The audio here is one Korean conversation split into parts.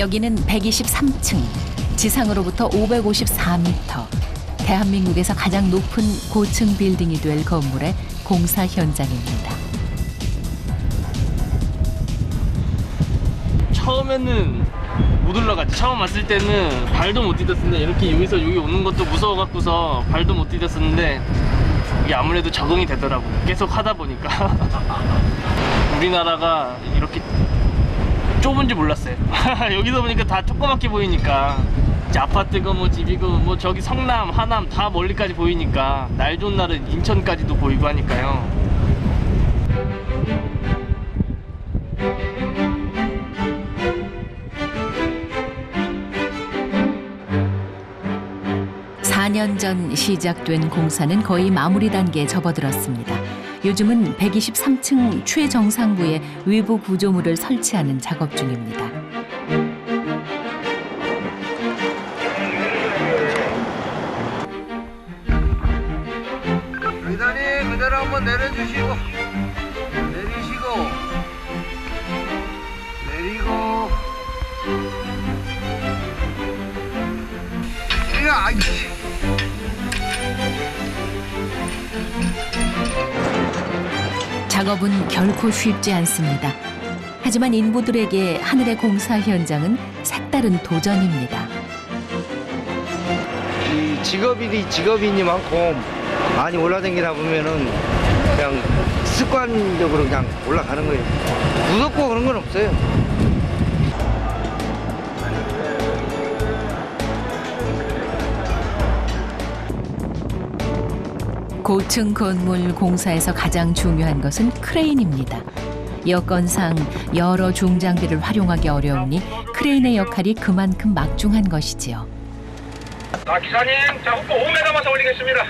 여기는 123층, 지상으로부터 554m. 대한민국에서 가장 높은 고층 빌딩이 될 건물의 공사 현장입니다. 처음에는 못 올라갔지. 처음 왔을 때는 발도 못 디뎠는데 이렇게 여기서 여기 오는 것도 무서워갖고서 발도 못 디뎠었는데 이게 아무래도 적응이 되더라고. 계속 하다 보니까. 우리나라가 이렇게 좁은지 몰랐어요. 여기서 보니까 다 조그맣게 보이니까 이제 아파트고 뭐 집이고 뭐 저기 성남, 하남 다 멀리까지 보이니까 날 좋은 날은 인천까지도 보이고 하니까요. 사 년 전 시작된 공사는 거의 마무리 단계에 접어들었습니다. 요즘은 123층 최정상부에 외부 구조물을 설치하는 작업 중입니다. 계단이 그대로 한번 내려주시고 내리고 야, 아이씨. 작업은 결코 쉽지 않습니다. 하지만 인부들에게 하늘의 공사 현장은 색다른 도전입니다. 이 직업이니만큼 많이 올라다니다 보면은 그냥 습관적으로 그냥 올라가는 거예요. 무섭고 그런 건 없어요. 고층 건물 공사에서 가장 중요한 것은 크레인입니다. 여건상 여러 중장비를 활용하기 어려우니 크레인의 역할이 그만큼 막중한 것이지요. 자, 기사님, 자, 훅도 5m만 더 올리겠습니다.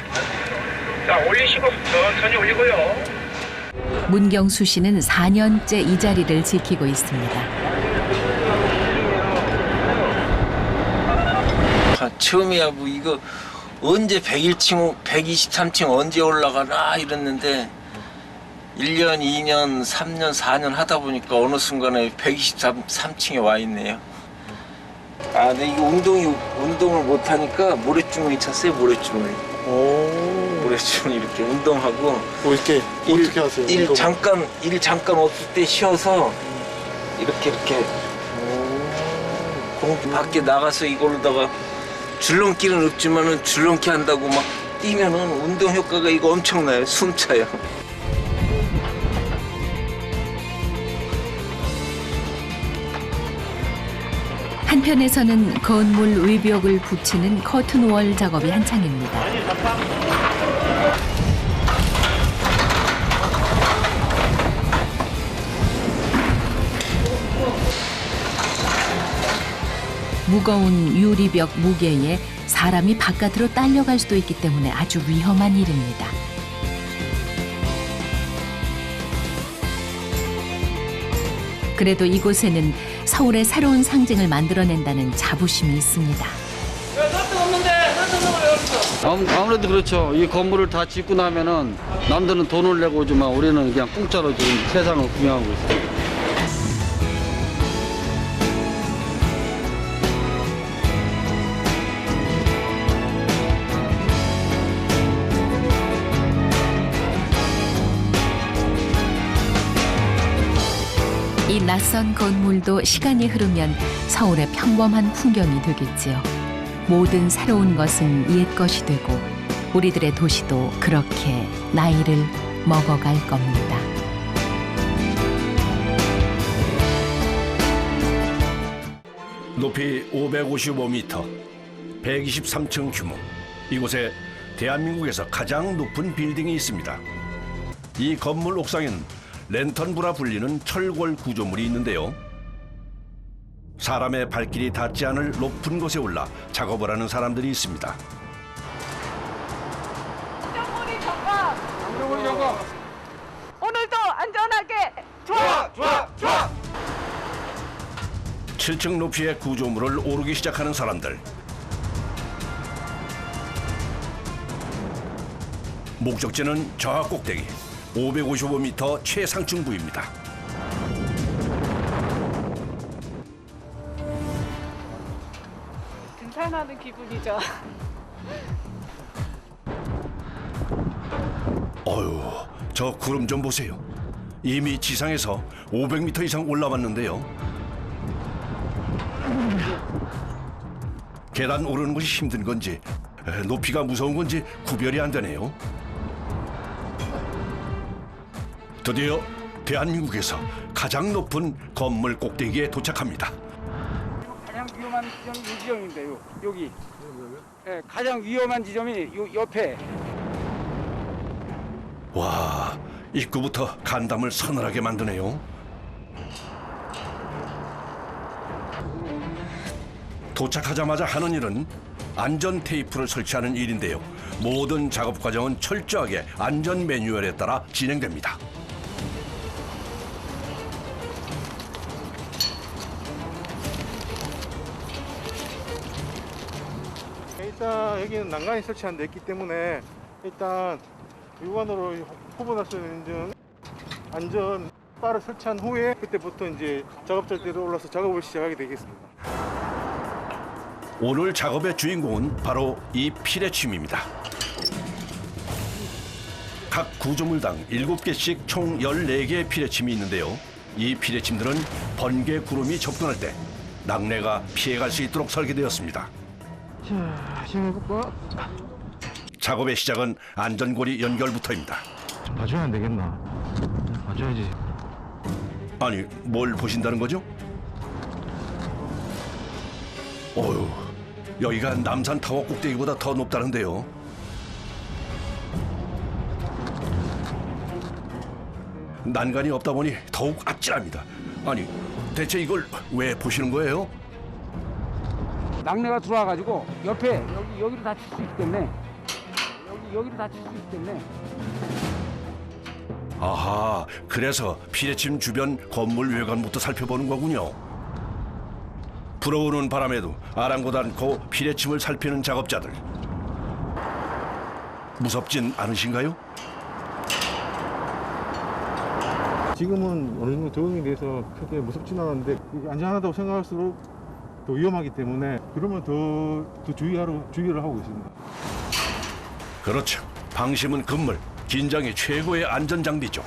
자, 올리시고 천천히 올리고요. 문경수 씨는 4년째 이 자리를 지키고 있습니다. 처음이야 뭐 이거 언제 101층, 123층 언제 올라가나 이랬는데 1년, 2년, 3년, 4년 하다 보니까 어느 순간에 123층에 와 있네요. 아, 근데 이거 운동을 못 하니까 모래주머니 찼어요, 모래주머니. 모래주머니 이렇게 운동하고. 이렇게 어떻게 하세요? 일 잠깐 없을 때 쉬어서 이렇게 공 밖에 나가서 이걸로다가 줄넘기는 없지만은 줄넘기 한다고 막 뛰면은 운동 효과가 이거 엄청나요. 숨차요. 한편에서는 건물 외벽을 붙이는 커튼월 작업이 한창입니다. 무거운 유리벽 무게에 사람이 바깥으로 딸려갈 수도 있기 때문에 아주 위험한 일입니다. 그래도 이곳에는 서울의 새로운 상징을 만들어낸다는 자부심이 있습니다. 아무래도 그렇죠. 이 건물을 다 짓고 나면은 남들은 돈을 내고 오지만 우리는 그냥 공짜로 지금 세상을 구경하고 있어요. 이 낯선 건물도 시간이 흐르면 서울의 평범한 풍경이 되겠지요. 모든 새로운 것은 옛것이 되고 우리들의 도시도 그렇게 나이를 먹어갈 겁니다. 높이 555m, 123층 규모. 이곳에 대한민국에서 가장 높은 빌딩이 있습니다. 이 건물 옥상엔 랜턴부라 불리는 철골 구조물이 있는데요. 사람의 발길이 닿지 않을 높은 곳에 올라 작업을 하는 사람들이 있습니다. 안전거리 점검. 오늘도 안전하게. 좋아. 7층 높이의 구조물을 오르기 시작하는 사람들. 목적지는 저 꼭대기 555m 최상층부입니다. 태어나는 기분이죠. 어휴, 저 구름 좀 보세요. 이미 지상에서 500m 이상 올라왔는데요. 계단 오르는 것이 힘든 건지 높이가 무서운 건지 구별이 안 되네요. 드디어 대한민국에서 가장 높은 건물 꼭대기에 도착합니다. 가장 위험한 지점이 이 지점인데요. 여기. 네, 가장 위험한 지점이 요 옆에. 와, 입구부터 간담을 서늘하게 만드네요. 도착하자마자 하는 일은 안전 테이프를 설치하는 일인데요. 모든 작업 과정은 철저하게 안전 매뉴얼에 따라 진행됩니다. 일단 여기는 난간이 설치한 데 있기 때문에 일단 육안으로 포분할 수 있는 안전 바를 설치한 후에 그때부터 이제 작업자들로 올라서 작업을 시작하게 되겠습니다. 오늘 작업의 주인공은 바로 이 피레침입니다. 각 구조물당 7개씩 총 14개의 피레침이 있는데요. 이 피레침들은 번개 구름이 접근할 때 낙뢰가 피해갈 수 있도록 설계되었습니다. 자, 시험해볼까? 작업의 시작은 안전고리 연결부터입니다. 좀 봐줘야 안 되겠나? 봐줘야지. 아니, 뭘 보신다는 거죠? 어휴, 여기가 남산타워 꼭대기보다 더 높다는데요. 난간이 없다 보니 더욱 아찔합니다. 아니, 대체 이걸 왜 보시는 거예요? 낙뢰가 들어와가지고 옆에 여기로 다칠 수 있기 때문에 여기로 다칠 수 있기 때문에. 아하, 그래서 피레침 주변 건물 외관부터 살펴보는 거군요. 불어오는 바람에도 아랑곳 않고 피레침을 살피는 작업자들. 무섭진 않으신가요? 지금은 어느 정도 적응이 돼서 크게 무섭진 않았는데 이게 안전하다고 생각할수록 더 위험하기 때문에 그러면 더 주의를 하고 있습니다. 그렇죠. 방심은 금물, 긴장이 최고의 안전장비죠.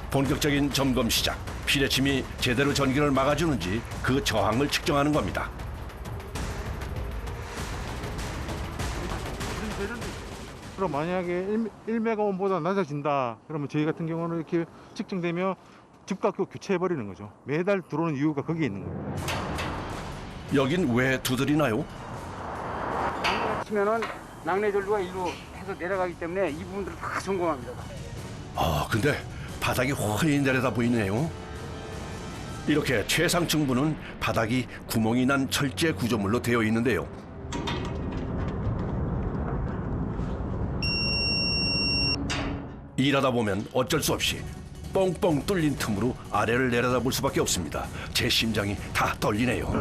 본격적인 점검 시작. 피레침이 제대로 전기를 막아주는지 그 저항을 측정하는 겁니다. 그럼 만약에 1메가옴보다 낮아진다 그러면 저희 같은 경우는 이렇게 측정되면 즉각 교체해버리는 거죠. 매달 들어오는 이유가 거기에 있는 거예요. 여긴 왜 두드리나요? 낙뢰 치면은 낙뢰 전류가 일로 해서 내려가기 때문에 이 부분들을 다 점검합니다. 아, 근데 바닥이 훤히 내려다 보이네요. 이렇게 최상층부는 바닥이 구멍이 난 철제 구조물로 되어 있는데요. 일하다 보면 어쩔 수 없이 뻥뻥 뚫린 틈으로 아래를 내려다볼 수밖에 없습니다. 제 심장이 다 떨리네요.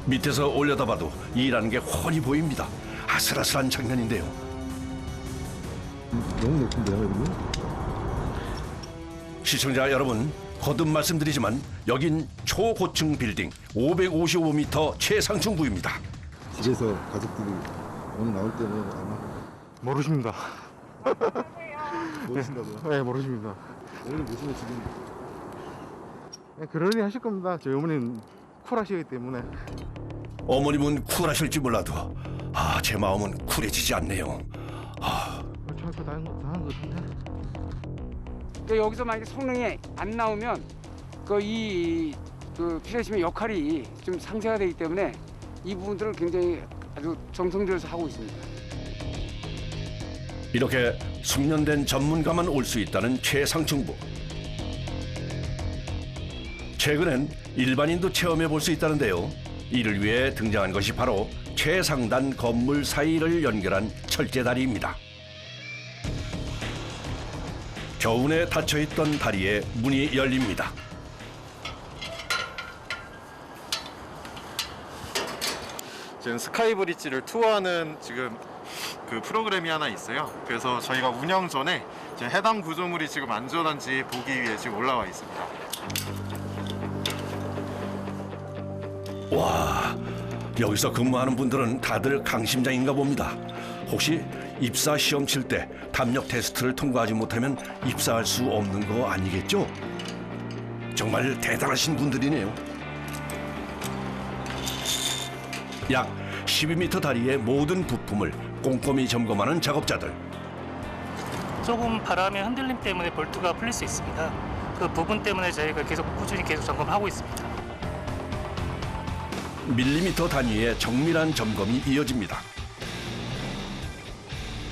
밑에서 올려다봐도 일하는 게 훤히 보입니다. 아슬아슬한 장면인데요. 너무 높은데요, 여기? 시청자 여러분, 거듭 말씀드리지만 여긴 초고층 빌딩 555m 최상층부입니다. 집에서 가족들이 오늘 나올 때는 아마 모르십니다. 모르신다고요? 네, 모르십니다. 오늘 모시면 지금 네, 그러니 하실 겁니다. 저희 어머니는 쿨하시기 때문에. 어머님은 쿨하실지 몰라도 제 마음은 쿨해지지 않네요. 저거 다 한 거 같은데. 그러니까 여기서 만약에 성능이 안 나오면 그 피레침의 역할이 좀 상쇄가 되기 때문에 이 부분들을 굉장히 아주 정성 들여서 하고 있습니다. 이렇게 숙련된 전문가만 올 수 있다는 최상층부. 최근엔 일반인도 체험해 볼 수 있다는데요. 이를 위해 등장한 것이 바로 최상단 건물 사이를 연결한 철제다리입니다. 겨우내 닫혀있던 다리에 문이 열립니다. 지금 스카이브리지를 투어하는 지금 그 프로그램이 하나 있어요. 그래서 저희가 운영 전에 지금 해당 구조물이 지금 안전한지 보기 위해 지금 올라와 있습니다. 와, 여기서 근무하는 분들은 다들 강심장인가 봅니다. 혹시 입사 시험 칠 때 담력 테스트를 통과하지 못하면 입사할 수 없는 거 아니겠죠? 정말 대단하신 분들이네요. 약 12m 다리의 모든 부품을 꼼꼼히 점검하는 작업자들. 조금 바람의 흔들림 때문에 볼트가 풀릴 수 있습니다. 그 부분 때문에 저희가 꾸준히 점검하고 있습니다. 밀리미터 단위의 정밀한 점검이 이어집니다.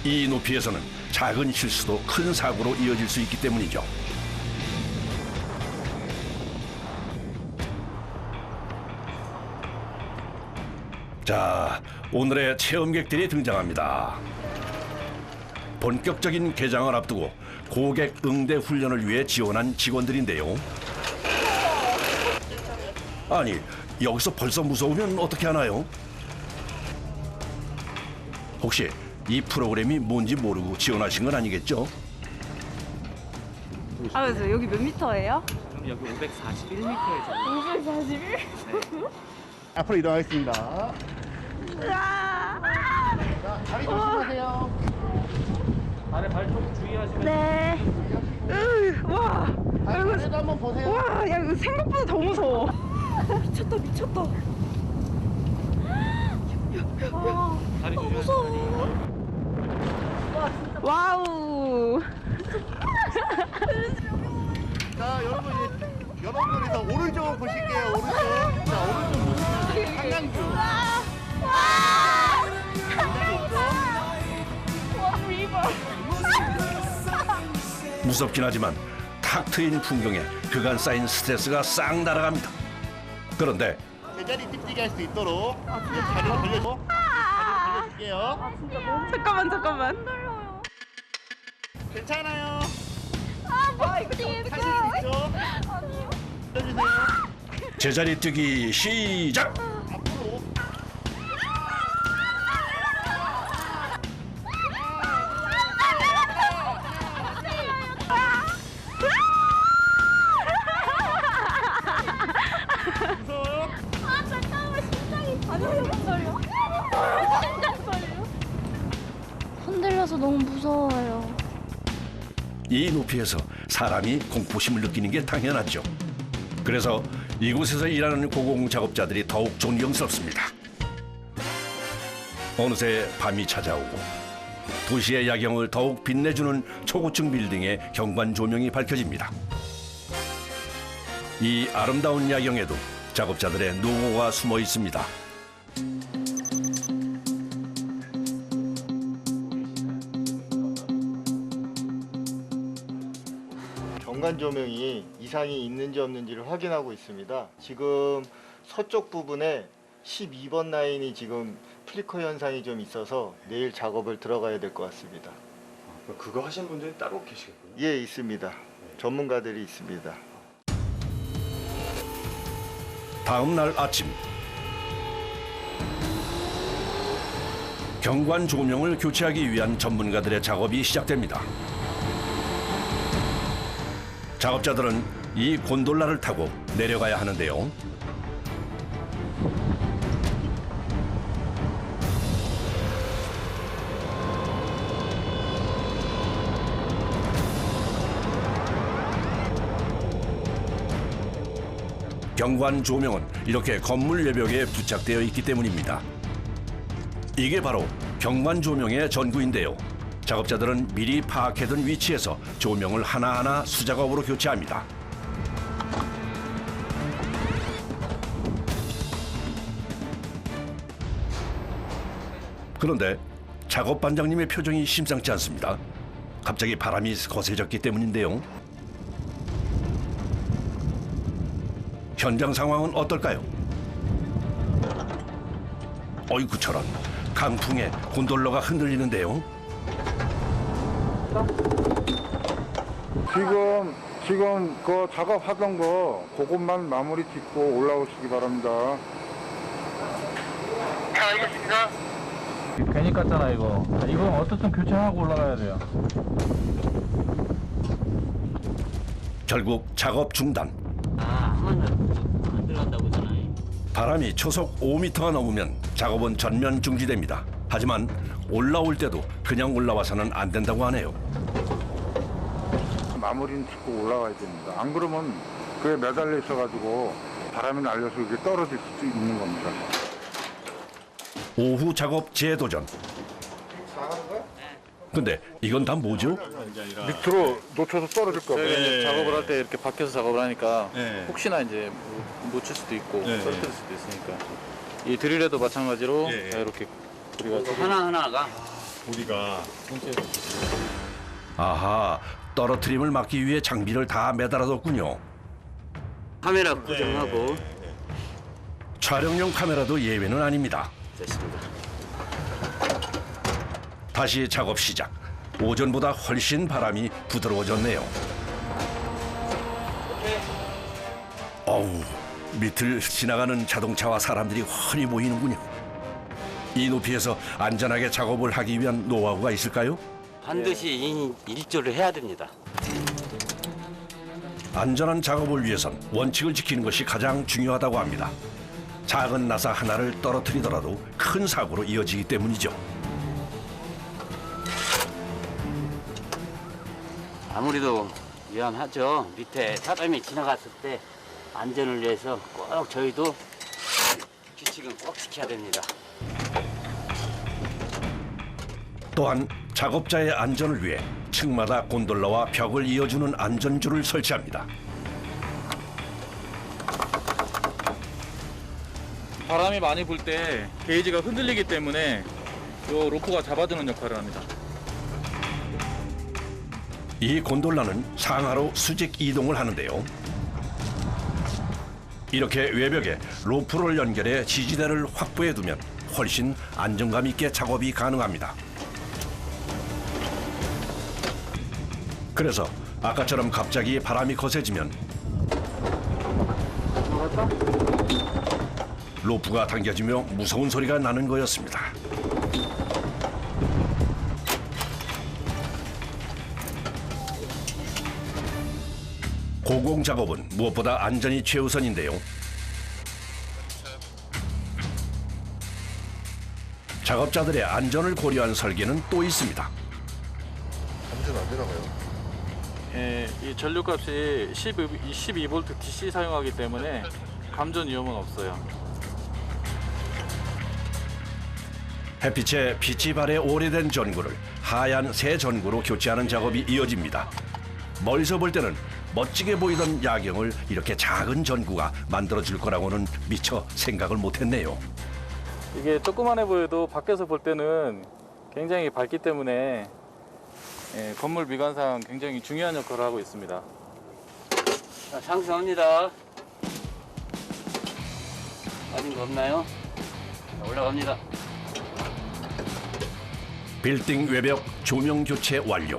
이 높이에서는 작은 실수도 큰 사고로 이어질 수 있기 때문이죠. 자, 오늘의 체험객들이 등장합니다. 본격적인 개장을 앞두고 고객 응대 훈련을 위해 지원한 직원들인데요. 아니, 여기서 벌써 무서우면 어떻게 하나요? 혹시 이 프로그램이 뭔지 모르고 지원하신 건 아니겠죠? 아, 그래서 여기 몇 미터예요? 여기 541m에서 541? 앞으로 이동하겠습니다. 다리 조심하세요. 발에 발톱 주의하시면 네. 와. 그래도 한번 보세요. 와, 야, 이거 생각보다 더 무서워. 미쳤다, 미쳤다. 다리 조심하세요. 와우. 자, 여러분들이 더 오른쪽 보실게요. 오른쪽. 자, 오른쪽 보시면 한강뷰. 무섭긴 하지만 탁 트인 풍경에 그간 쌓인 스트레스가 싹 날아갑니다. 그런데 제자리 띠띠게 할 수 있도록 자리를 돌려주고 자리를 돌려줄게요. 잠깐만. 괜찮아요. 이거 좀 하실 수 있죠? 돌려주세요. 제자리 뛰기 시작! 앞으로. 무서워요? 잠깐만, 심장이 떨려. 심장 떨려. 흔들려서 너무 무서워요. 이 높이에서 사람이 공포심을 느끼는 게 당연하죠. 그래서 이곳에서 일하는 고공 작업자들이 더욱 존경스럽습니다. 어느새 밤이 찾아오고 도시의 야경을 더욱 빛내주는 초고층 빌딩의 경관 조명이 밝혀집니다. 이 아름다운 야경에도 작업자들의 노고가 숨어 있습니다. 경관 조명이 이상이 있는지 없는지를 확인하고 있습니다. 지금 서쪽 부분에 12번 라인이 지금 플리커 현상이 좀 있어서 내일 작업을 들어가야 될 것 같습니다. 그거 하신 분들이 따로 계시겠군요. 예, 있습니다. 전문가들이 있습니다. 다음 날 아침 경관 조명을 교체하기 위한 전문가들의 작업이 시작됩니다. 작업자들은 이 곤돌라를 타고 내려가야 하는데요. 경관 조명은 이렇게 건물 외벽에 부착되어 있기 때문입니다. 이게 바로 경관 조명의 전구인데요. 작업자들은 미리 파악해둔 위치에서 조명을 하나하나 수작업으로 교체합니다. 그런데 작업 반장님의 표정이 심상치 않습니다. 갑자기 바람이 거세졌기 때문인데요. 현장 상황은 어떨까요? 어이구 저런, 강풍에 곤돌라가 흔들리는데요. 지금 그 작업하던 거 그것만 마무리 짓고 올라오시기 바랍니다. 알겠습니다. 괜히 깠잖아 이거. 이건 어떻든 교체하고 올라가야 돼요. 결국 작업 중단. 안 들어간다고 하잖아요. 바람이 초속 5m가 넘으면 작업은 전면 중지됩니다. 하지만 올라올 때도 그냥 올라와서는 안 된다고 하네요. 마무리는 짓고 올라가야 됩니다. 안 그러면 그에 매달려 있어가지고 바람이 날려서 이렇게 떨어질 수 있는 겁니다. 오후 작업 재도전. 근데 이건 다 뭐죠? 밑으로 놓쳐서 떨어질까 봐요. 저희가 작업을 할 때 이렇게 밖에서 작업을 하니까 네. 혹시나 이제 놓칠 수도 있고 네. 떨어뜨릴 수도 있으니까 이 드릴에도 마찬가지로 이렇게 우리가 하나하나가 우리가 아하, 떨어뜨림을 막기 위해 장비를 다 매달아뒀군요. 카메라 고정하고 촬영용 카메라도 예외는 아닙니다. 됐습니다. 다시 작업 시작. 오전보다 훨씬 바람이 부드러워졌네요. 어우, 밑을 지나가는 자동차와 사람들이 훤히 보이는군요. 이 높이에서 안전하게 작업을 하기 위한 노하우가 있을까요? 반드시 일조를 해야 됩니다. 안전한 작업을 위해선 원칙을 지키는 것이 가장 중요하다고 합니다. 작은 나사 하나를 떨어뜨리더라도 큰 사고로 이어지기 때문이죠. 아무래도 위험하죠. 밑에 사람이 지나갔을 때 안전을 위해서 꼭 저희도 규칙은 꼭 지켜야 됩니다. 또한 작업자의 안전을 위해 층마다 곤돌라와 벽을 이어주는 안전줄을 설치합니다. 바람이 많이 불 때 게이지가 흔들리기 때문에 이 로프가 잡아주는 역할을 합니다. 이 곤돌라는 상하로 수직 이동을 하는데요. 이렇게 외벽에 로프를 연결해 지지대를 확보해두면 훨씬 안정감 있게 작업이 가능합니다. 그래서 아까처럼 갑자기 바람이 거세지면 로프가 당겨지며 무서운 소리가 나는 거였습니다. 고공 작업은 무엇보다 안전이 최우선인데요. 작업자들의 안전을 고려한 설계는 또 있습니다. 감전 안 되나봐요. 이 전류값이 12V DC 사용하기 때문에 감전 위험은 없어요. 햇빛에 빛이 발해 오래된 전구를 하얀 새 전구로 교체하는 작업이 이어집니다. 멀리서 볼 때는 멋지게 보이던 야경을 이렇게 작은 전구가 만들어줄 거라고는 미처 생각을 못했네요. 이게 조그만해 보여도 밖에서 볼 때는 굉장히 밝기 때문에 건물 미관상 굉장히 중요한 역할을 하고 있습니다. 자, 상승합니다. 빠진 거 없나요? 자, 올라갑니다. 빌딩 외벽 조명 교체 완료.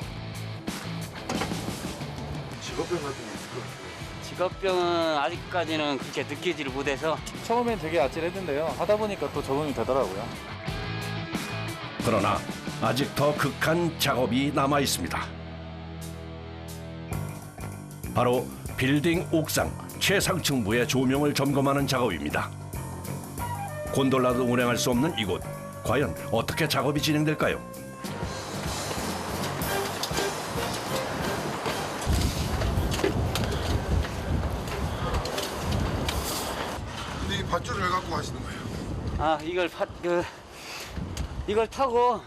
직업병 같은 게 있을 것 같아요. 직업병은 아직까지는 그렇게 느끼지를 못해서 처음엔 되게 아찔했는데요. 하다 보니까 또 적응이 되더라고요. 그러나 아직 더 극한 작업이 남아 있습니다. 바로 빌딩 옥상 최상층부의 조명을 점검하는 작업입니다. 곤돌라도 운행할 수 없는 이곳, 과연 어떻게 작업이 진행될까요? 근데 이 밧줄을 왜 갖고 가시는 거예요? 아 이걸 타고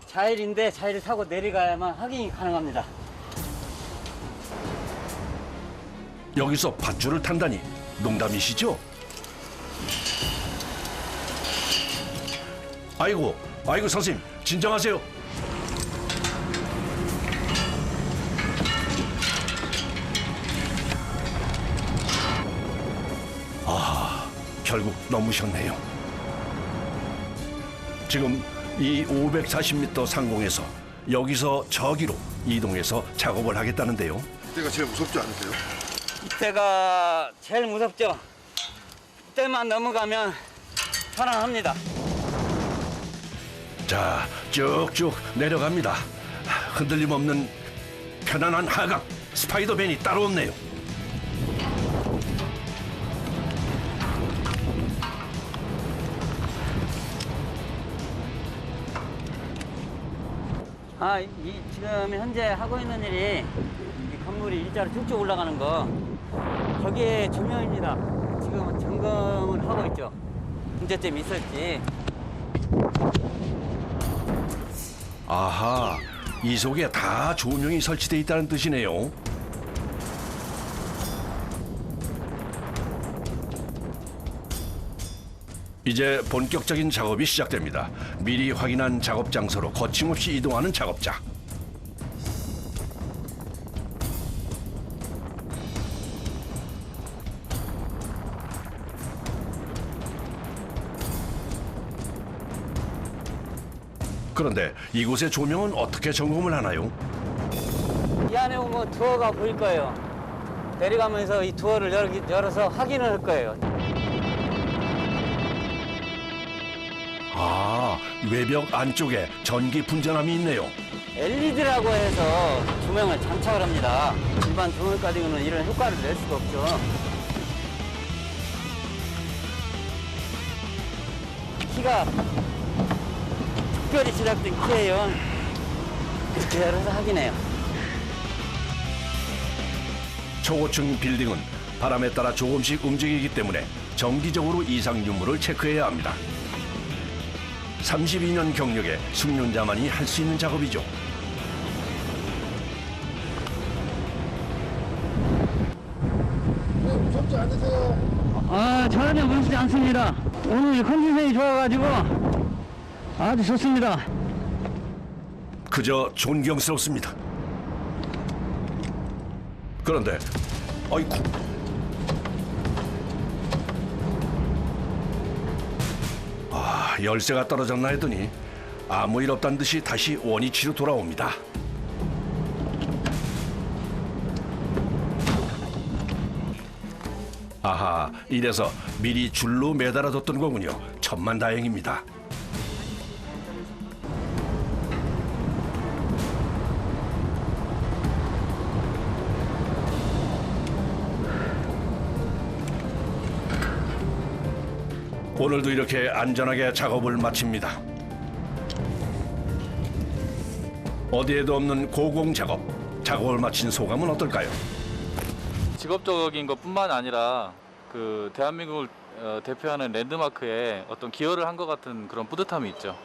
자일인데 자일을 타고 내려가야만 확인이 가능합니다. 여기서 밧줄을 탄다니 농담이시죠? 아이고 선생님 진정하세요. 아, 결국 넘으셨네요. 지금 이 540m 상공에서 여기서 저기로 이동해서 작업을 하겠다는데요. 이때가 제일 무섭지 않으세요? 이때가 제일 무섭죠. 이때만 넘어가면 편안합니다. 자, 쭉쭉 내려갑니다. 흔들림 없는 편안한 하강. 스파이더맨이 따로 없네요. 지금 현재 하고 있는 일이 이 건물이 일자로 쭉쭉 올라가는 거 거기에 조명입니다. 지금 점검을 하고 있죠. 문제점이 있을지. 아하, 이 속에 다 조명이 설치돼 있다는 뜻이네요. 이제 본격적인 작업이 시작됩니다. 미리 확인한 작업 장소로 거침없이 이동하는 작업자. 그런데 이곳의 조명은 어떻게 점검을 하나요? 이 안에 오면 투어가 보일 거예요. 내려가면서 이 투어를 열어서 확인을 할 거예요. 아, 외벽 안쪽에 전기 분전함이 있네요. LED라고 해서 조명을 장착을 합니다. 일반 조명 가지고는 이런 효과를 낼 수가 없죠. 키가 특별히 제작된 키예요. 이렇게 열어서 확인해요. 초고층 빌딩은 바람에 따라 조금씩 움직이기 때문에 정기적으로 이상 유무를 체크해야 합니다. 32년 경력의 숙련자만이 할 수 있는 작업이죠. 무섭지 않으세요? 전혀 무섭지 않습니다. 오늘 컨디션이 좋아가지고 아주 좋습니다. 그저 존경스럽습니다. 그런데 아이쿠, 열쇠가 떨어졌나 했더니 아무 일 없다는 듯이 다시 원위치로 돌아옵니다. 아하, 이래서 미리 줄로 매달아뒀던 거군요. 천만다행입니다. 오늘도 이렇게 안전하게 작업을 마칩니다. 어디에도 없는 고공 작업. 작업을 마친 소감은 어떨까요? 직업적인 것뿐만 아니라 그 대한민국을 대표하는 랜드마크에 어떤 기여를 한 것 같은 그런 뿌듯함이 있죠.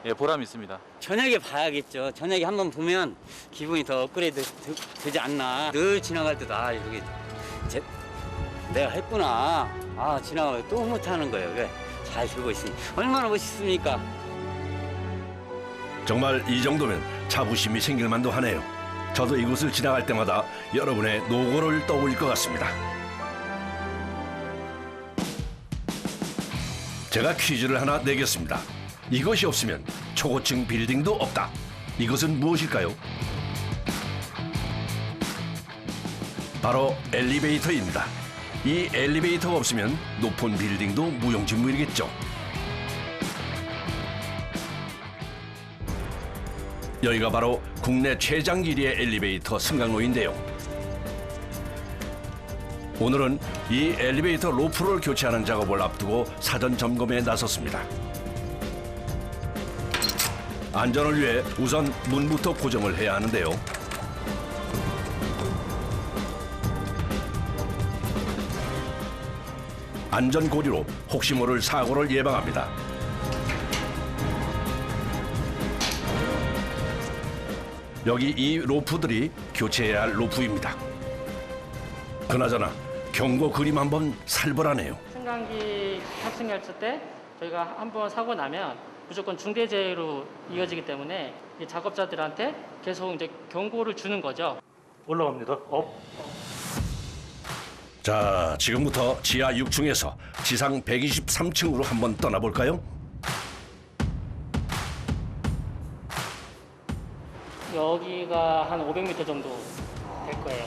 예, 보람이 있습니다. 저녁에 봐야겠죠. 저녁에 한번 보면 기분이 더 업그레이드 되지 않나. 늘 지나갈 때도 이렇게 내가 했구나. 지나가면 또 못하는 거예요. 그래, 잘 들고 있으니 얼마나 멋있습니까? 정말 이 정도면 자부심이 생길 만도 하네요. 저도 이곳을 지나갈 때마다 여러분의 노고를 떠올릴 것 같습니다. 제가 퀴즈를 하나 내겠습니다. 이것이 없으면 초고층 빌딩도 없다. 이것은 무엇일까요? 바로 엘리베이터입니다. 이 엘리베이터가 없으면 높은 빌딩도 무용지물이겠죠. 여기가 바로 국내 최장 길이의 엘리베이터 승강로인데요. 오늘은 이 엘리베이터 로프를 교체하는 작업을 앞두고 사전 점검에 나섰습니다. 안전을 위해 우선 문부터 고정을 해야 하는데요. 안전고리로 혹시 모를 사고를 예방합니다. 여기 이 로프들이 교체해야 할 로프입니다. 그나저나 경고 그림 한번 살벌하네요. 승강기 탑승 열차 때 저희가 한번 사고 나면 무조건 중대재해로 이어지기 때문에 이 작업자들한테 계속 이제 경고를 주는 거죠. 올라갑니다. 업. 자, 지금부터 지하 6층에서 지상 123층으로 한번 떠나볼까요? 여기가 한 500m 정도 될 거예요.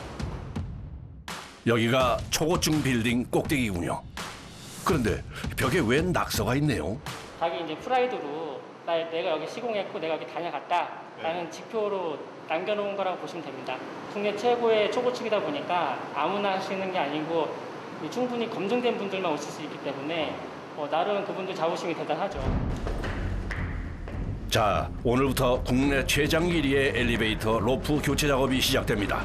여기가 초고층 빌딩 꼭대기군요. 그런데 벽에 웬 낙서가 있네요. 자기 이제 프라이드로 내가 여기 시공했고 내가 여기 다녀갔다라는 지표로 남겨놓은 거라고 보시면 됩니다. 국내 최고의 초고층이다 보니까 아무나 하시는 게 아니고 충분히 검증된 분들만 오실 수 있기 때문에 나름 그분들 자부심이 대단하죠. 자, 오늘부터 국내 최장 길이의 엘리베이터 로프 교체 작업이 시작됩니다.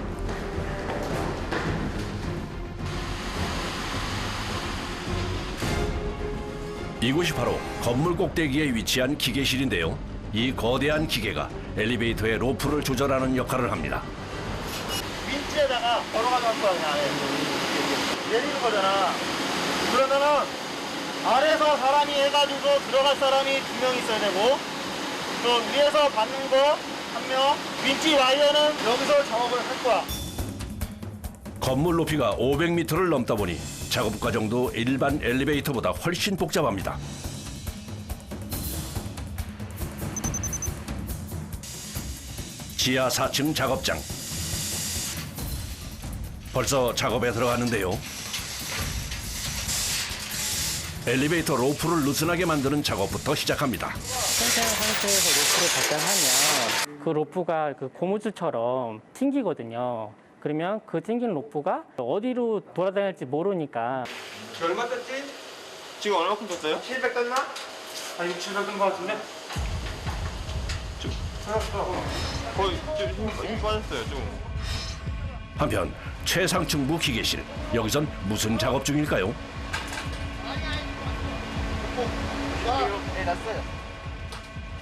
이곳이 바로 건물 꼭대기에 위치한 기계실인데요. 이 거대한 기계가 엘리베이터의 로프를 조절하는 역할을 합니다. 윈치에다가 걸어가는 거야, 그냥 아래. 내리는 거잖아. 그러면은 아래에서 사람이 해가지고 들어갈 사람이 2명 있어야 되고, 또 위에서 받는 거 1명, 윈치 와이어는 여기서 작업을 할 거야. 건물 높이가 500m를 넘다 보니 작업 과정도 일반 엘리베이터보다 훨씬 복잡합니다. 지하 4층 작업장. 벌써 작업에 들어가는데요. 엘리베이터 로프를 느슨하게 만드는 작업부터 시작합니다. 생생 상태에서 로프를 발전하면 그 로프가 그 고무줄처럼 튕기거든요. 그러면 그 튕긴 로프가 어디로 돌아다닐지 모르니까. 얼마 떴지? 지금 얼마큼 떴어요? 700 떴나? 한 6, 700 뜬 것 같은데? 거의 힘 빠졌어요, 좀. 한편 최상층부 기계실. 여기선 무슨 작업 중일까요? 네, 났어요.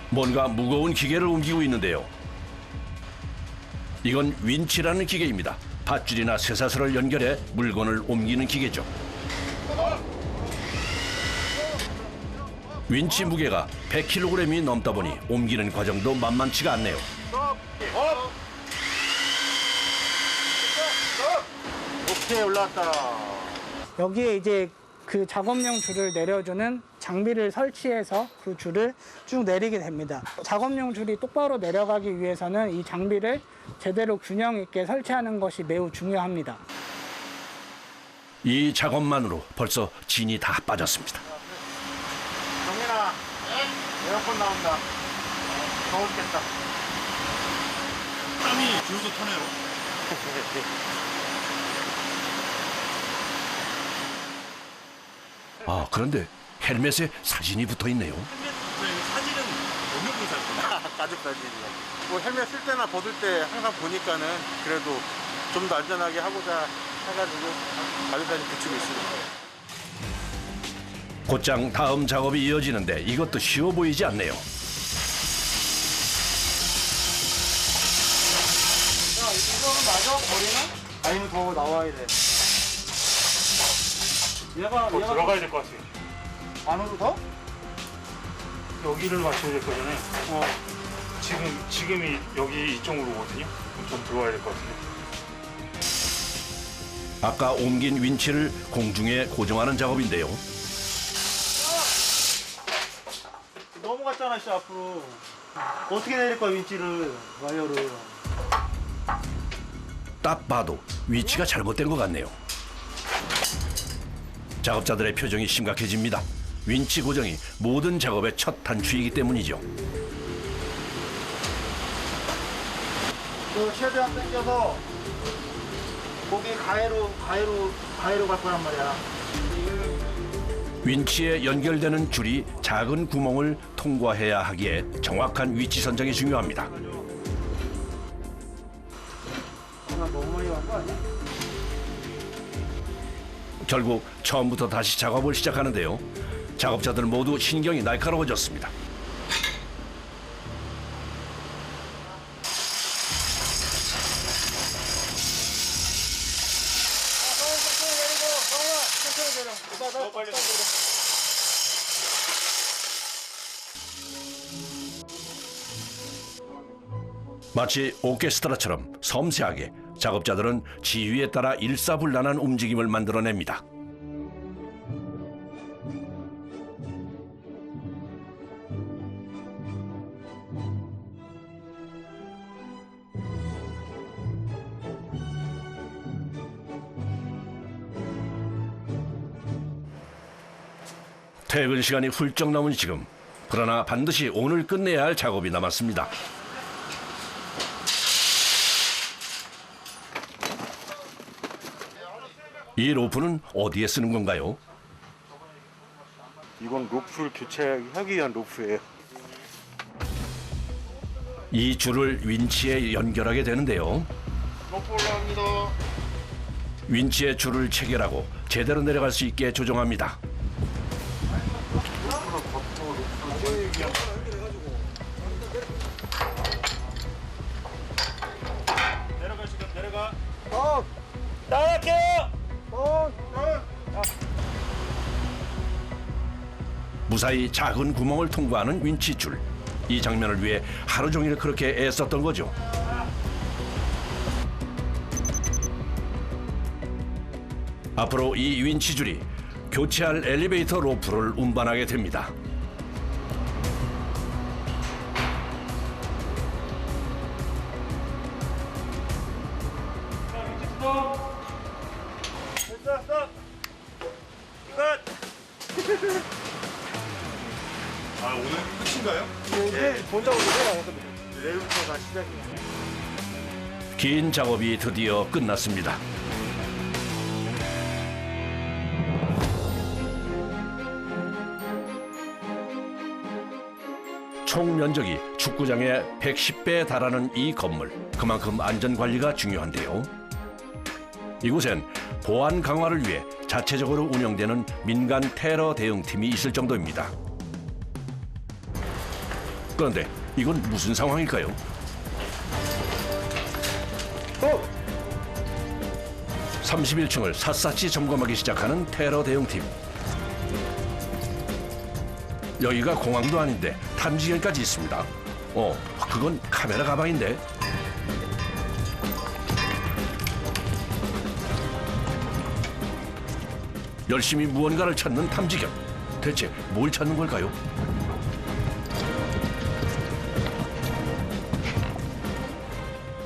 뭔가 무거운 기계를 옮기고 있는데요. 이건 윈치라는 기계입니다. 밧줄이나 쇠사슬을 연결해 물건을 옮기는 기계죠. 윈치 무게가 100kg이 넘다 보니 옮기는 과정도 만만치가 않네요. 오케이, 올라왔다. 여기에 이제 그 작업용 줄을 내려주는 장비를 설치해서 그 줄을 쭉 내리게 됩니다. 작업용 줄이 똑바로 내려가기 위해서는 이 장비를 제대로 균형 있게 설치하는 것이 매우 중요합니다. 이 작업만으로 벌써 진이 다 빠졌습니다. 정민아, 에어컨 나온다. 더웠겠다. 땀이 줄서 타네요. 아, 그런데 헬멧에 사진이 붙어 있네요. 사진은 어느 분 사진? 가족 사진이요. 뭐 헬멧 쓸 때나 벗을 때 항상 보니까는 그래도 좀 더 안전하게 하고자 해가지고 가족 사진 붙이고 있습니다. 곧장 다음 작업이 이어지는데 이것도 쉬워 보이지 않네요. 야, 이거는 맞아? 머리는? 아니면 더 나와야 돼. 얘가 들어가야 될 것 같아요. 안으로 더? 여기를 맞춰야 될 거잖아요. 지금이 여기 이쪽으로 오거든요. 좀 들어와야 될 것 같아요. 아까 옮긴 윈치를 공중에 고정하는 작업인데요. 넘어갔잖아, 씨, 앞으로. 어떻게 내릴 거야, 윈치를, 와이어를. 딱 봐도 위치가 잘못된 것 같네요. 작업자들의 표정이 심각해집니다. 윈치 고정이 모든 작업의 첫 단추이기 때문이죠. 최대한 당겨서 거기 가해로 갈 거란 말이야. 윈치에 연결되는 줄이 작은 구멍을 통과해야 하기에 정확한 위치 선정이 중요합니다. 너무 많이 간 거 아니야? 결국 처음부터 다시 작업을 시작하는데요. 작업자들 모두 신경이 날카로워졌습니다. 마치 오케스트라처럼 섬세하게 작업자들은 지휘에 따라 일사불란한 움직임을 만들어냅니다. 퇴근 시간이 훌쩍 넘은 지금, 그러나 반드시 오늘 끝내야 할 작업이 남았습니다. 이 로프는 어디에 쓰는 건가요? 이건 로프를 교체하기 위한 로프예요. 이 줄을 윈치에 연결하게 되는데요. 높이 올라갑니다. 윈치에 줄을 체결하고 제대로 내려갈 수 있게 조정합니다. 내려가. 나갈게요. 무사히 작은 구멍을 통과하는 윈치 줄. 이 장면을 위해 하루 종일 그렇게 애썼던 거죠. 앞으로 이 윈치 줄이 교체할 엘리베이터 로프를 운반하게 됩니다. 아 오늘 끝인가요? 이제 본작업이 내려가거든요. 내일부터가 시작이에요. 긴 작업이 드디어 끝났습니다. 총 면적이 축구장의 110배에 달하는 이 건물. 그만큼 안전관리가 중요한데요. 이곳엔 보안 강화를 위해 자체적으로 운영되는 민간 테러 대응팀이 있을 정도입니다. 그런데 이건 무슨 상황일까요? 31층을 샅샅이 점검하기 시작하는 테러 대응팀. 여기가 공항도 아닌데 탐지견까지 있습니다. 그건 카메라 가방인데. 열심히 무언가를 찾는 탐지견. 대체 뭘 찾는 걸까요?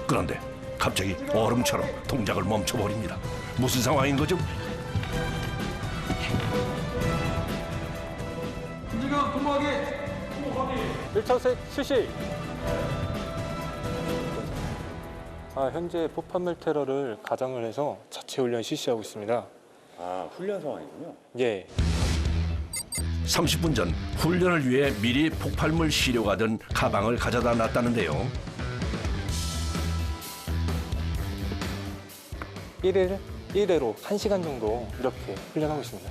그런데 갑자기 얼음처럼 동작을 멈춰버립니다. 무슨 상황인 거죠? 지금 통과하기 1차색 실시. 현재 폭발물 테러를 가정을 해서 자체 훈련 실시하고 있습니다. 아, 훈련 상황이군요. 예. 30분 전 훈련을 위해 미리 폭발물 시료가 든 가방을 가져다 놨다는데요. 1회로 1시간 정도 이렇게 훈련하고 있습니다.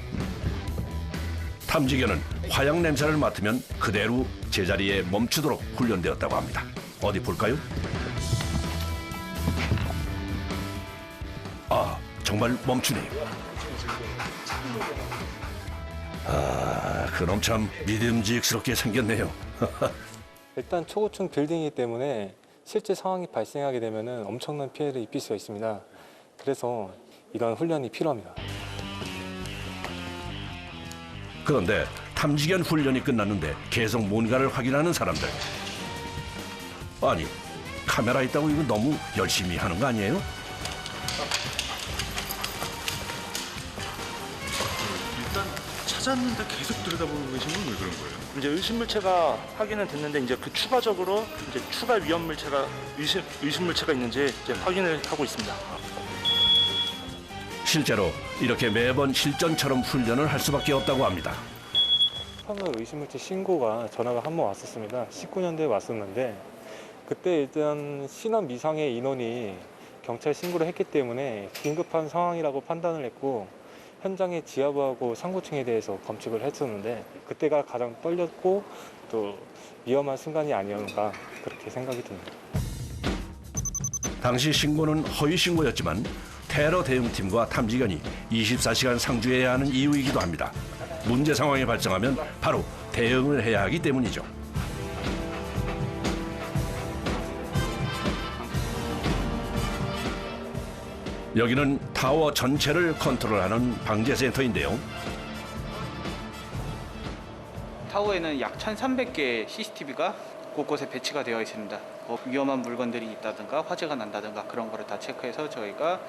탐지견은 화약 냄새를 맡으면 그대로 제자리에 멈추도록 훈련되었다고 합니다. 어디 볼까요? 정말 멈추네요. 그놈 참 믿음직스럽게 생겼네요. 일단 초고층 빌딩이기 때문에 실제 상황이 발생하게 되면 엄청난 피해를 입힐 수가 있습니다. 그래서 이런 훈련이 필요합니다. 그런데 탐지견 훈련이 끝났는데 계속 뭔가를 확인하는 사람들. 아니, 카메라 있다고 이거 너무 열심히 하는 거 아니에요? 일단 찾았는데 계속 들여다보고 계신 건 왜 그런 거예요? 이제 의심물체가 확인은 됐는데 이제 그 추가적으로 이제 추가 위험 물체가 의심물체가 있는지 이제 확인을 하고 있습니다. 실제로 이렇게 매번 실전처럼 훈련을 할 수밖에 없다고 합니다. 폭발물 의심물체 신고가 전화가 한 번 왔었습니다. 19년도에 왔었는데 그때 일단 신원 미상의 인원이 경찰 신고를 했기 때문에 긴급한 상황이라고 판단을 했고 현장의 지하부하고 상고층에 대해서 검측을 했었는데 그때가 가장 떨렸고 또 위험한 순간이 아니었는가 그렇게 생각이 듭니다. 당시 신고는 허위 신고였지만 테러 대응팀과 탐지견이 24시간 상주해야 하는 이유이기도 합니다. 문제 상황이 발생하면 바로 대응을 해야 하기 때문이죠. 여기는 타워 전체를 컨트롤하는 방재센터인데요. 타워에는 약 1,300개의 CCTV가 곳곳에 배치가 되어 있습니다. 위험한 물건들이 있다든가 화재가 난다든가 그런 거를 다 체크해서 저희가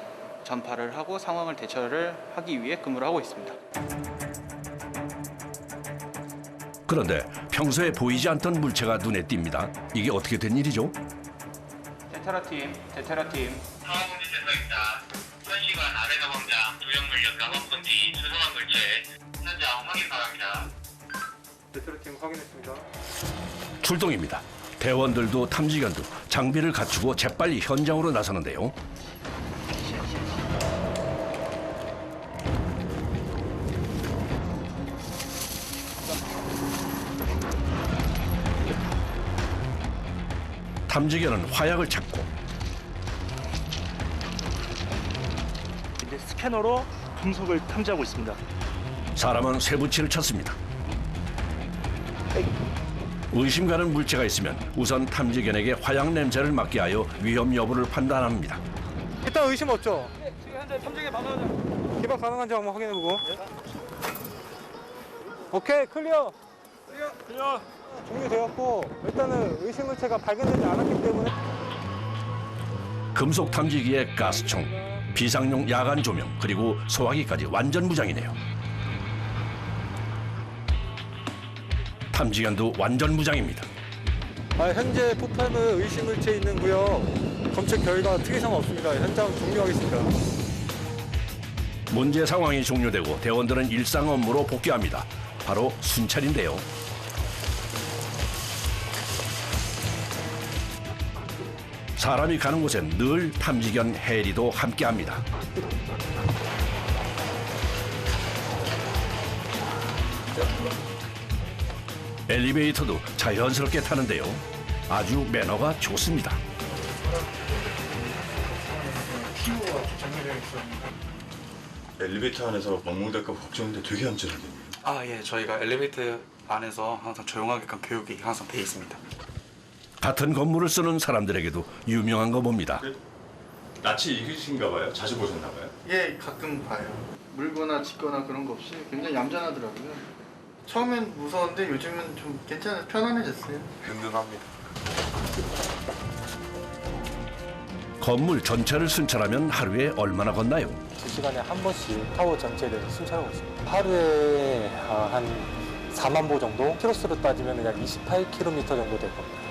전파를 하고 상황을 대처를 하기 위해 근무를 하고 있습니다. 그런데 평소에 보이지 않던 물체가 눈에 띕니다. 이게 어떻게 된 일이죠? 테테라팀. 상황문제센터입니다. 현시간 아래가 광장 조형물력 강화펀디 수송한 물체 현장 확인 바랍니다. 테테라팀 확인했습니다. 출동입니다. 대원들도 탐지견도 장비를 갖추고 재빨리 현장으로 나서는데요. 탐지견은 화약을 찾고 이제 스캐너로 금속을 탐지하고 있습니다. 사람은 쇠붙이를 찾습니다. 의심 가는 물체가 있으면 우선 탐지견에게 화약 냄새를 맡게 하여 위험 여부를 판단합니다. 일단 의심 없죠? 네, 지금 현재 탐지기 방어하자. 기박 가능한지 한번 확인해보고. 오케이, 클리어. 클리어. 종료되었고 일단은 의심 물체가 발견되지 않았기 때문에. 금속 탐지기에 가스총, 비상용 야간 조명, 그리고 소화기까지 완전 무장이네요. 탐지견도 완전 무장입니다. 현재 폭발물 의심 물체 있는 구역 검색 결과 특이사항 없습니다. 현장 종료하겠습니다. 문제 상황이 종료되고 대원들은 일상 업무로 복귀합니다. 바로 순찰인데요. 사람이 가는 곳엔 늘 탐지견 해리도 함께합니다. 엘리베이터도 자연스럽게 타는데요. 아주 매너가 좋습니다. 엘리베이터 안에서 멍멍댈까 걱정인데 되게 안전하네요. 예, 저희가 엘리베이터 안에서 항상 조용하게끔 교육이 항상 돼 있습니다. 같은 건물을 쓰는 사람들에게도 유명한 거 봅니다. 낯이 익으신가 봐요? 자주 보셨나 봐요? 예, 가끔 봐요. 물거나 짖거나 그런 거 없이 굉장히 얌전하더라고요. 처음엔 무서웠는데 요즘은 좀 괜찮아요. 편안해졌어요. 든든합니다. 건물 전체를 순찰하면 하루에 얼마나 걷나요? 2시간에 한 번씩 타워 전체에 대해서 순찰하고 있습니다. 하루에 한 4만 보 정도? 키로수로 따지면 약 28km 정도 될 겁니다.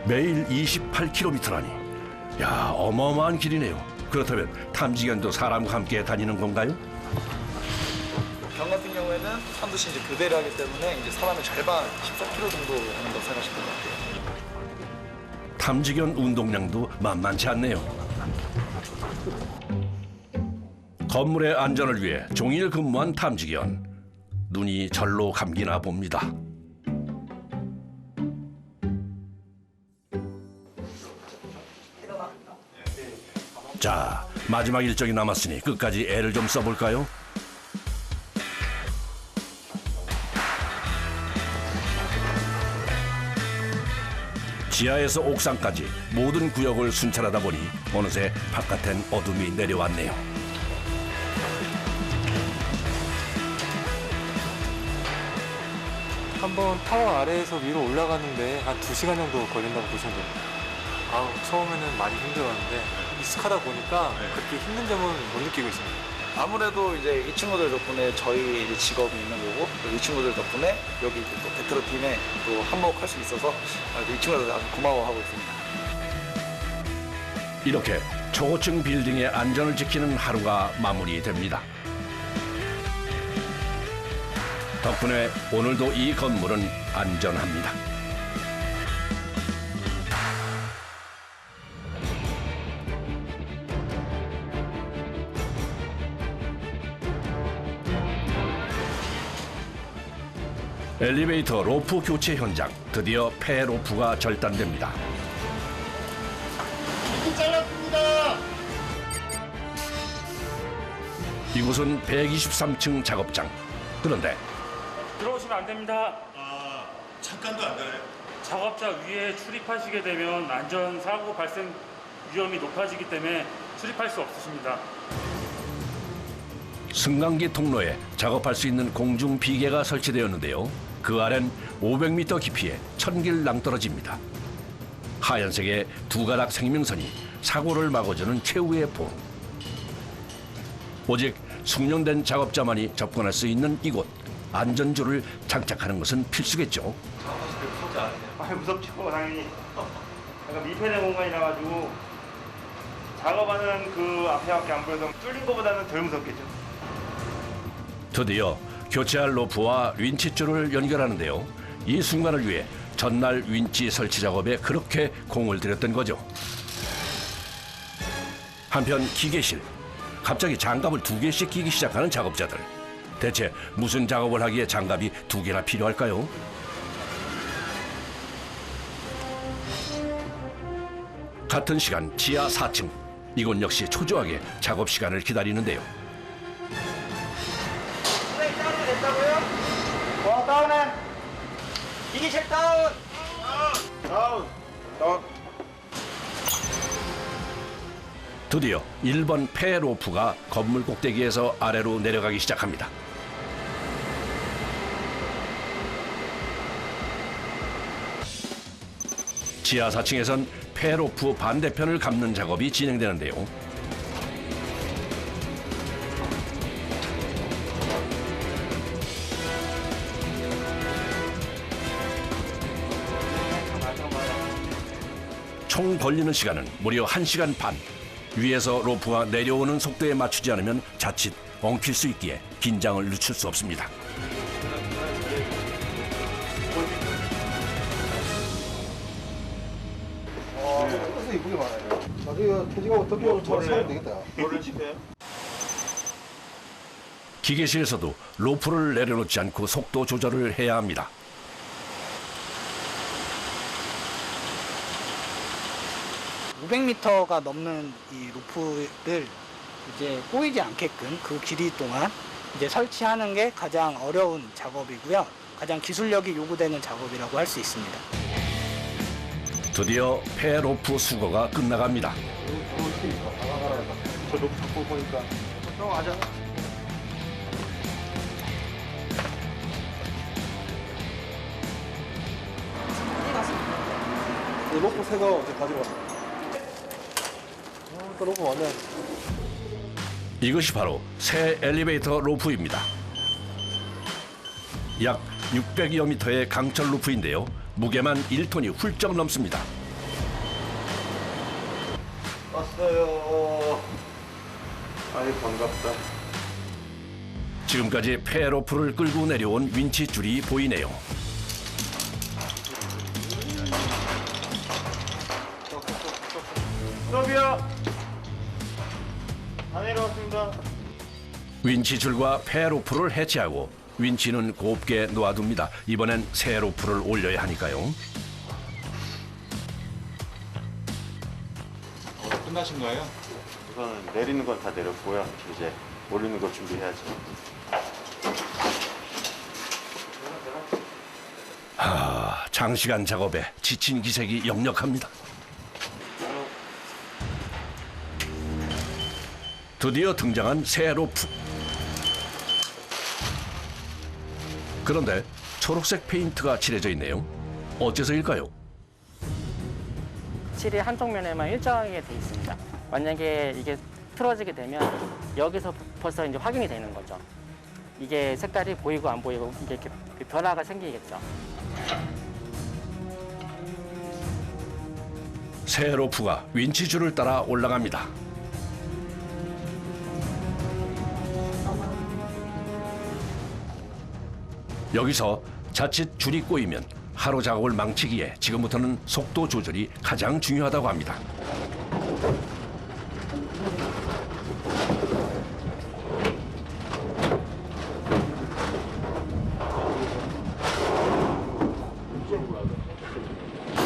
매일 28km라니. 야, 어마어마한 길이네요. 그렇다면 탐지견도 사람과 함께 다니는 건가요? 경 같은 경우에는 한두씩 이제 교대를 하기 때문에 이제 사람의 절반 14km 정도 하는 거 생각하시면 될 것 같아요. 탐지견 운동량도 만만치 않네요. 건물의 안전을 위해 종일 근무한 탐지견. 눈이 절로 감기나 봅니다. 자, 마지막 일정이 남았으니 끝까지 애를 좀 써볼까요? 지하에서 옥상까지 모든 구역을 순찰하다 보니 어느새 바깥엔 어둠이 내려왔네요. 한번 타워 아래에서 위로 올라가는데 한 2시간 정도 걸린다고 보시면 됩니다. 처음에는 많이 힘들었는데 익숙하다 보니까 그렇게 힘든 점은 못 느끼고 있습니다. 아무래도 이제 이 친구들 덕분에 저희 이제 직업이 있는 거고 이 친구들 덕분에 여기 이제 또 베테랑 팀에 또 한몫할 수 있어서 이 친구들 아주 고마워하고 있습니다. 이렇게 초고층 빌딩의 안전을 지키는 하루가 마무리됩니다. 덕분에 오늘도 이 건물은 안전합니다. 엘리베이터 로프 교체 현장. 드디어 폐 로프가 절단됩니다. 잘랐습니다. 이곳은 123층 작업장. 그런데 들어오시면 안 됩니다. 잠깐도 안 되나요? 작업자 위에 출입하시게 되면 안전사고 발생 위험이 높아지기 때문에 출입할 수 없으십니다. 승강기 통로에 작업할 수 있는 공중 비계가 설치되었는데요. 그 아래는 500m 깊이에 천길 낭떠러집니다. 하얀색의 두 가닥 생명선이 사고를 막아주는 최후의 보루. 오직 숙련된 작업자만이 접근할 수 있는 이곳. 안전줄을 장착하는 것은 필수겠죠. 무섭죠, 당연히. 약간 밀폐된 공간이라 가지고 작업하는 그 앞에밖에 안 보여서 뚫린 것보다는 덜 무섭겠죠. 드디어 교체할 로프와 윈치줄을 연결하는데요. 이 순간을 위해 전날 윈치 설치 작업에 그렇게 공을 들였던 거죠. 한편 기계실, 갑자기 장갑을 2개씩 끼기 시작하는 작업자들. 대체 무슨 작업을 하기에 장갑이 2개나 필요할까요? 같은 시간 지하 4층. 이곳 역시 초조하게 작업 시간을 기다리는데요. 다운이 됐다고요? 다운해. 기계실 다운. 다운. 드디어 1번 폐 로프가 건물 꼭대기에서 아래로 내려가기 시작합니다. 지하 4층에선 폐 로프 반대편을 감는 작업이 진행되는데요. 총 걸리는 시간은 무려 1시간 반. 위에서 로프가 내려오는 속도에 맞추지 않으면 자칫 엉킬 수 있기에 긴장을 늦출 수 없습니다. 그래서 이쁘게 많아요. 나중에 퇴직하고 덮여서 사면 되겠다. 뭐를 칠까요? 기계실에서도 로프를 내려놓지 않고 속도 조절을 해야 합니다. (500m)가 넘는 이 로프를 이제 꼬이지 않게끔 그 길이 동안 이제 설치하는 게 가장 어려운 작업이고요. 가장 기술력이 요구되는 작업이라고 할 수 있습니다. 드디어 폐 로프 수거가 끝나갑니다. 저 로프 잡고 보니까 형 가자. 이 로프 새거 어제 가지고 왔어. 또 로프 왔네. 이것이 바로 새 엘리베이터 로프입니다. 약 600여 미터의 강철 로프인데요. 무게만 1톤이 훌쩍 넘습니다. 왔어요. 아이 반갑다. 지금까지 폐 로프를 끌고 내려온 윈치 줄이 보이네요. 수업이요. 다 내려왔습니다. 윈치 줄과 폐 로프를 해체하고 윈치는 곱게 놓아둡니다. 이번엔 새 로프를 올려야 하니까요. 끝나신 거예요? 우선 내리는 건 다 내렸고요. 이제 올리는 거 준비해야죠. 장시간 작업에 지친 기색이 역력합니다. 드디어 등장한 새 로프. 그런데 초록색 페인트가 칠해져 있네요. 어째서일까요? 칠이 한쪽 면에만 일정하게 돼 있습니다. 만약에 이게 틀어지게 되면 여기서 벌써 이제 확인이 되는 거죠. 이게 색깔이 보이고 안 보이고 이게 이렇게 변화가 생기겠죠. 새 로프가 윈치 줄을 따라 올라갑니다. 여기서 자칫 줄이 꼬이면 하루 작업을 망치기에 지금부터는 속도 조절이 가장 중요하다고 합니다.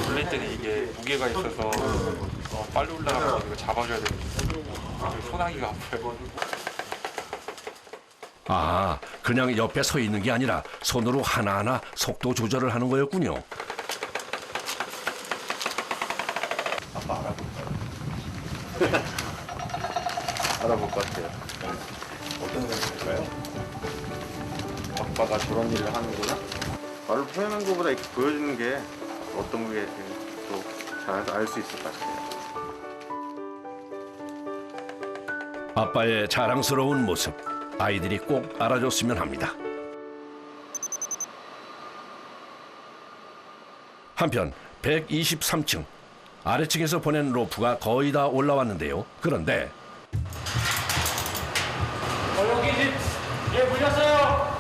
올릴 때는 이게 무게가 있어서 빨리 올라가면 이거 잡아줘야 되는데 손하기가 아파요. 아, 그냥 옆에 서 있는 게 아니라 손으로 하나하나 속도 조절을 하는 거였군요. 아빠 알아볼까요? 알아볼 것 같아요. 어떤 생각일까요? 아빠가 저런 일을 하는구나? 말로 표현한 것보다 이렇게 보여주는 게 어떤 게 또 잘 알 수 있을 것 같아요. 아빠의 자랑스러운 모습, 아이들이 꼭 알아줬으면 합니다. 한편 123층 아래층에서 보낸 로프가 거의 다 올라왔는데요. 그런데 여기 집 물렸어요.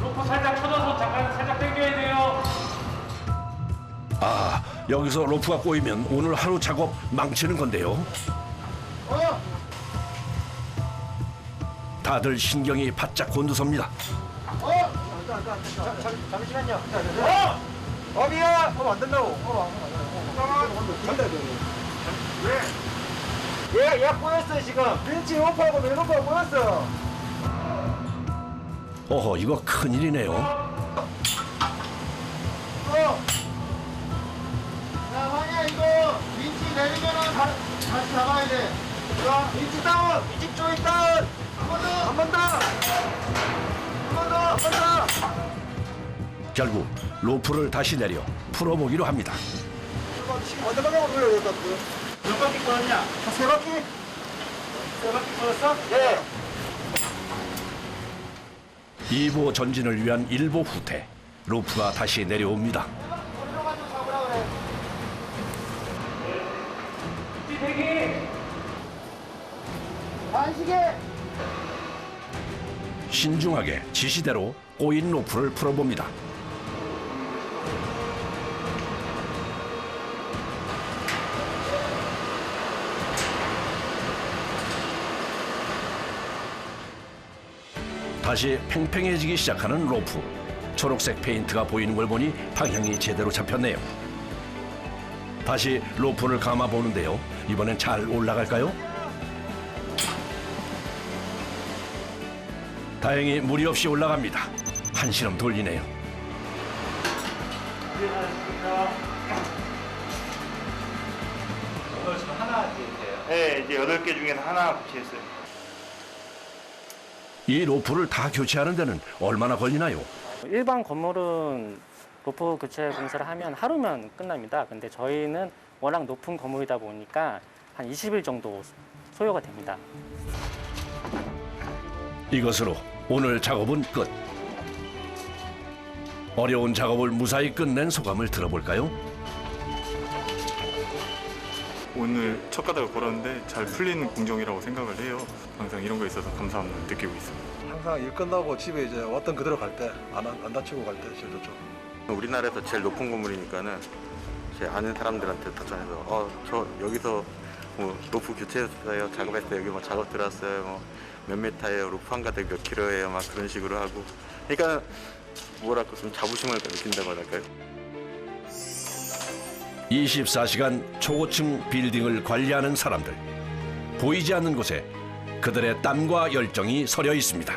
로프 살짝 쳐줘서 잠깐 살짝 당겨야 돼요. 여기서 로프가 꼬이면 오늘 하루 작업 망치는 건데요. 다들 신경이 바짝 곤두섭니다. 잠시만요. 어비야! 안 된다고. 왜? 얘 꼬였어 지금. 벤치 오프하고 맨오프하고 꼬였어. 어허, 이거 큰일이네요. 야, 황이야 이거 윈치 내리면은 다시 잡아야 돼. 자, 윈치 다운! 윈치 조이 다운! 한 번 더! 결국 로프를 다시 내려 풀어보기로 합니다. 어느 방향으로 돌려야 될 것 같아? 몇 바퀴 걸었냐? 세 바퀴? 세 바퀴 걸었어? 네. 2보 전진을 위한 1보 후퇴. 로프가 다시 내려옵니다. 안시계! 신중하게 지시대로 꼬인 로프를 풀어봅니다. 다시 팽팽해지기 시작하는 로프. 초록색 페인트가 보이는 걸 보니 방향이 제대로 잡혔네요. 다시 로프를 감아 보는데요. 이번엔 잘 올라갈까요? 다행히 무리 없이 올라갑니다. 한시름 돌리네요. 오늘 지금 하나 붙여있어요? 네, 이제 8개 중에서 하나 붙여있어요. 이 로프를 다 교체하는 데는 얼마나 걸리나요? 일반 건물은 로프 교체 공사를 하면 하루면 끝납니다. 근데 저희는 워낙 높은 건물이다 보니까 한 20일 정도 소요가 됩니다. 이것으로 오늘 작업은 끝. 어려운 작업을 무사히 끝낸 소감을 들어볼까요? 오늘 첫 가닥을 걸었는데 잘 풀리는 공정이라고 생각을 해요. 항상 이런 거에 있어서 감사함을 느끼고 있습니다. 항상 일 끝나고 집에 이제 왔던 그대로 갈 때 안 다치고 갈 때 제일 좋죠. 우리나라에서 제일 높은 건물이니까는 제 아는 사람들한테 다 전해서 저 여기서 뭐 로프 교체했어요, 작업했어요, 여기 뭐 작업 들어왔어요, 뭐 몇 메타예요, 로프 한 가닥 몇 킬로예요, 막 그런 식으로 하고. 그러니까 뭐랄까 좀 자부심을 느낀다고 할까요? 24시간 초고층 빌딩을 관리하는 사람들. 보이지 않는 곳에 그들의 땀과 열정이 서려 있습니다.